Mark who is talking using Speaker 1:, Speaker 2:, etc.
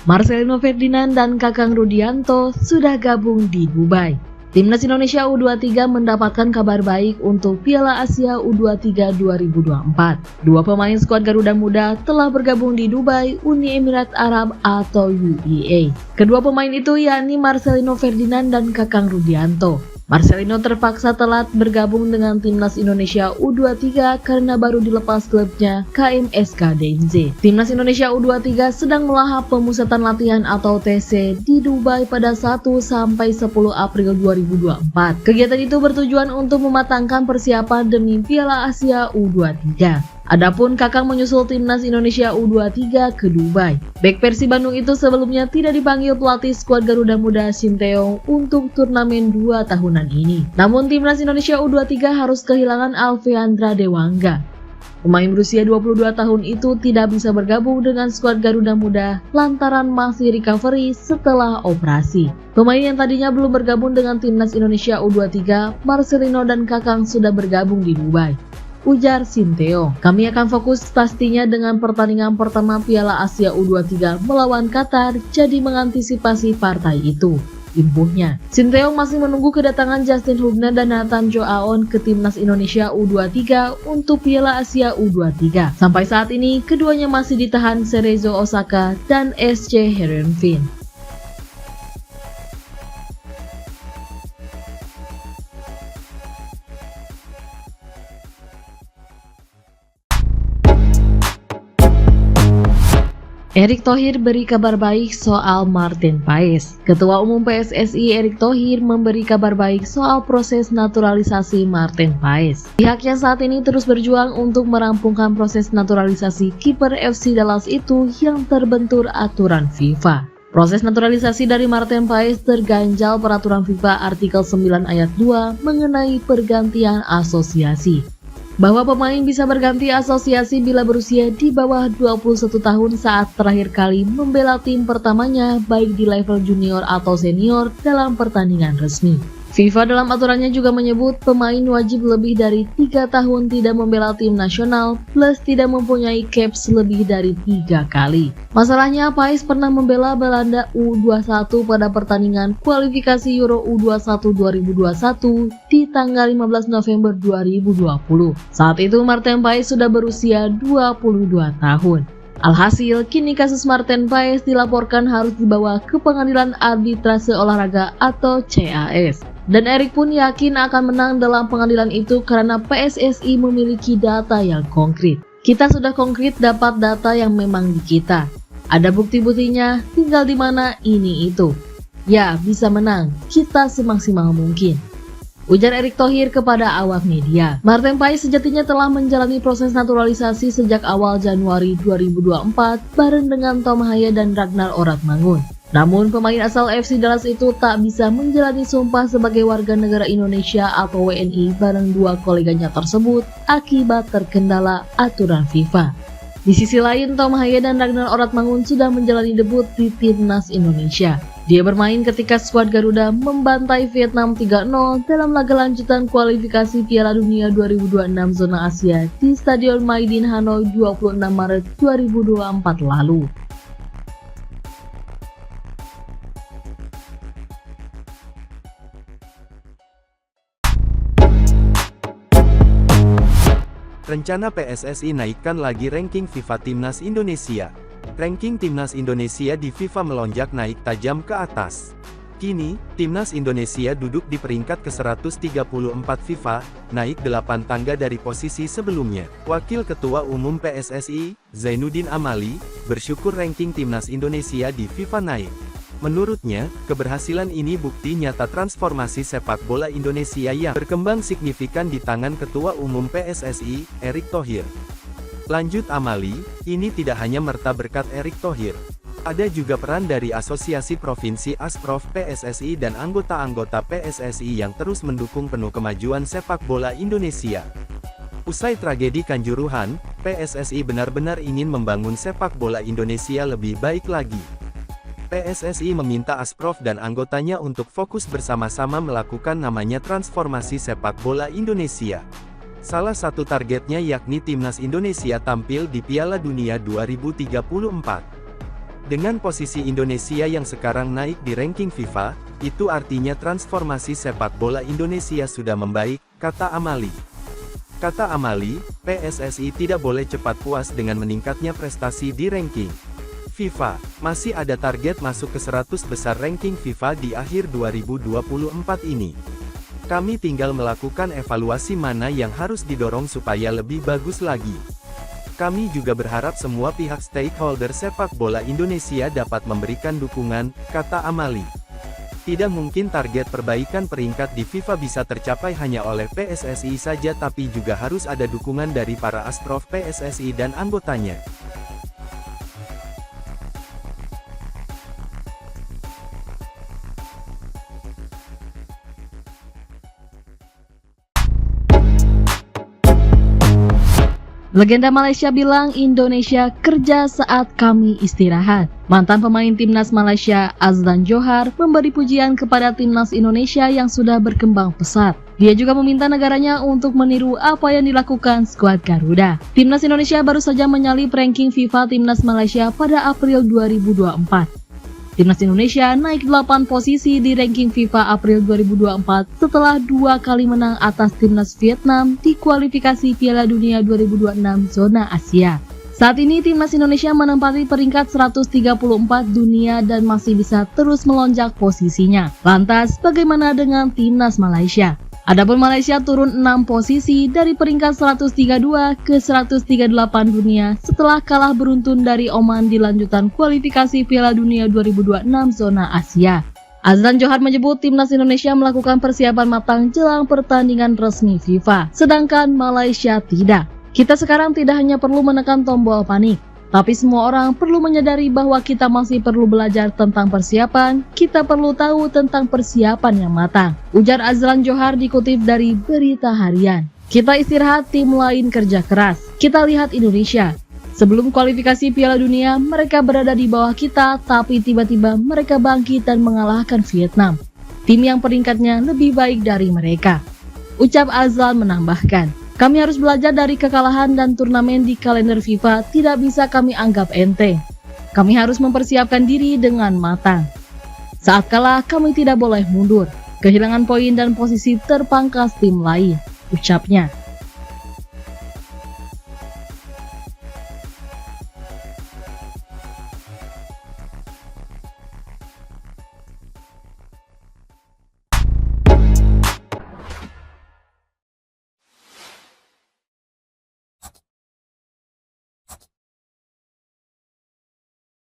Speaker 1: Marcelino Ferdinand dan Kakang Rudianto sudah gabung di Dubai. Timnas Indonesia U23 mendapatkan kabar baik untuk Piala Asia U23 2024. Dua pemain skuad Garuda Muda telah bergabung di Dubai, Uni Emirat Arab atau UEA. Kedua pemain itu yakni Marcelino Ferdinand dan Kakang Rudianto. Marcelino terpaksa telat bergabung dengan Timnas Indonesia U23 karena baru dilepas klubnya KMSK DNZ. Timnas Indonesia U23 sedang melahap pemusatan latihan atau TC di Dubai pada 1-10 April 2024. Kegiatan itu bertujuan untuk mematangkan persiapan demi Piala Asia U23. Adapun Kakang menyusul Timnas Indonesia U23 ke Dubai. Bek Persib Bandung itu sebelumnya tidak dipanggil pelatih skuad Garuda Muda Shin Tae-yong untuk turnamen 2 tahunan ini. Namun Timnas Indonesia U23 harus kehilangan Alfeandra Dewangga. Pemain berusia 22 tahun itu tidak bisa bergabung dengan skuad Garuda Muda lantaran masih recovery setelah operasi. Pemain yang tadinya belum bergabung dengan Timnas Indonesia U23, Marcelino dan Kakang sudah bergabung di Dubai. Ujar Shin Tae-yong, kami akan fokus pastinya dengan pertandingan pertama Piala Asia U23 melawan Qatar, jadi mengantisipasi partai itu. Imbuhnya, Shin Tae-yong masih menunggu kedatangan Justin Hubner dan Nathan Joe Aon ke Timnas Indonesia U23 untuk Piala Asia U23. Sampai saat ini, keduanya masih ditahan Cerezo Osaka dan SC Heerenveen. Erick Thohir beri kabar baik soal Martin Paes. Ketua Umum PSSI Erick Thohir memberi kabar baik soal proses naturalisasi Martin Paes. Pihaknya saat ini terus berjuang untuk merampungkan proses naturalisasi kiper FC Dallas itu yang terbentur aturan FIFA. Proses naturalisasi dari Martin Paes terganjal peraturan FIFA artikel 9 ayat 2 mengenai pergantian asosiasi. Bahwa pemain bisa berganti asosiasi bila berusia di bawah 21 tahun saat terakhir kali membela tim pertamanya baik di level junior atau senior dalam pertandingan resmi. FIFA dalam aturannya juga menyebut pemain wajib lebih dari 3 tahun tidak membela tim nasional plus tidak mempunyai caps lebih dari 3 kali. Masalahnya Paes pernah membela Belanda U21 pada pertandingan kualifikasi Euro U21 2021 di tanggal 15 November 2020. Saat itu Martin Paes sudah berusia 22 tahun. Alhasil, kini kasus Martin Paes dilaporkan harus dibawa ke Pengadilan Arbitrase Olahraga atau CAS. Dan Erick pun yakin akan menang dalam pengadilan itu karena PSSI memiliki data yang konkret. Kita sudah konkret dapat data yang memang di kita. Ada bukti-buktinya, tinggal di mana ini itu. Ya, bisa menang, kita semaksimal mungkin. Ujar Erick Thohir kepada awak media. Martin Paes sejatinya telah menjalani proses naturalisasi sejak awal Januari 2024 bareng dengan Tom Haya dan Ragnar Oratmangun. Namun pemain asal FC Dallas itu tak bisa menjalani sumpah sebagai warga negara Indonesia atau WNI bareng dua koleganya tersebut akibat terkendala aturan FIFA. Di sisi lain, Tom Haya dan Ragnar Oratmangun sudah menjalani debut di Timnas Indonesia. Dia bermain ketika skuad Garuda membantai Vietnam 3-0 dalam laga lanjutan kualifikasi Piala Dunia 2026 zona Asia di Stadion Maidin Hanoi 26 Maret 2024 lalu.
Speaker 2: Rencana PSSI naikkan lagi ranking FIFA Timnas Indonesia. Ranking Timnas Indonesia di FIFA melonjak naik tajam ke atas. Kini, Timnas Indonesia duduk di peringkat ke-134 FIFA, naik 8 tangga dari posisi sebelumnya. Wakil Ketua Umum PSSI, Zainuddin Amali, bersyukur ranking Timnas Indonesia di FIFA naik. Menurutnya, keberhasilan ini bukti nyata transformasi sepak bola Indonesia yang berkembang signifikan di tangan Ketua Umum PSSI, Erick Thohir. Lanjut Amali, ini tidak hanya merta berkat Erick Thohir. Ada juga peran dari Asosiasi Provinsi Asprof PSSI dan anggota-anggota PSSI yang terus mendukung penuh kemajuan sepak bola Indonesia. Usai tragedi Kanjuruhan, PSSI benar-benar ingin membangun sepak bola Indonesia lebih baik lagi. PSSI meminta Asprof dan anggotanya untuk fokus bersama-sama melakukan namanya transformasi sepak bola Indonesia. Salah satu targetnya yakni Timnas Indonesia tampil di Piala Dunia 2034. Dengan posisi Indonesia yang sekarang naik di ranking FIFA, itu artinya transformasi sepak bola Indonesia sudah membaik, kata Amali. Kata Amali, PSSI tidak boleh cepat puas dengan meningkatnya prestasi di ranking FIFA. Masih ada target masuk ke 100 besar ranking FIFA di akhir 2024 ini. Kami tinggal melakukan evaluasi mana yang harus didorong supaya lebih bagus lagi. Kami juga berharap semua pihak stakeholder sepak bola Indonesia dapat memberikan dukungan, kata Amali. Tidak mungkin target perbaikan peringkat di FIFA bisa tercapai hanya oleh PSSI saja, tapi juga harus ada dukungan dari para asprof PSSI dan anggotanya.
Speaker 1: Legenda Malaysia bilang Indonesia kerja saat kami istirahat. Mantan pemain timnas Malaysia Azlan Johar memberi pujian kepada timnas Indonesia yang sudah berkembang pesat. Dia juga meminta negaranya untuk meniru apa yang dilakukan skuad Garuda. Timnas Indonesia baru saja menyalip ranking FIFA timnas Malaysia pada April 2024. Timnas Indonesia naik 8 posisi di ranking FIFA April 2024 setelah 2 kali menang atas timnas Vietnam di kualifikasi Piala Dunia 2026 zona Asia. Saat ini timnas Indonesia menempati peringkat 134 dunia dan masih bisa terus melonjak posisinya. Lantas, bagaimana dengan timnas Malaysia? Adapun Malaysia turun 6 posisi dari peringkat 132 ke 138 dunia setelah kalah beruntun dari Oman di lanjutan kualifikasi Piala Dunia 2026 zona Asia. Azlan Johar menyebut timnas Indonesia melakukan persiapan matang jelang pertandingan resmi FIFA, sedangkan Malaysia tidak. Kita sekarang tidak hanya perlu menekan tombol panik, tapi semua orang perlu menyadari bahwa kita masih perlu belajar tentang persiapan, kita perlu tahu tentang persiapan yang matang. Ujar Azlan Johar dikutip dari Berita Harian. Kita istirahat, tim lain kerja keras. Kita lihat Indonesia. Sebelum kualifikasi Piala Dunia, mereka berada di bawah kita, tapi tiba-tiba mereka bangkit dan mengalahkan Vietnam. Tim yang peringkatnya lebih baik dari mereka. Ucap Azlan menambahkan, kami harus belajar dari kekalahan dan turnamen di kalender FIFA tidak bisa kami anggap enteng. Kami harus mempersiapkan diri dengan matang. Saat kalah, kami tidak boleh mundur, kehilangan poin dan posisi terpangkas tim lain, ucapnya.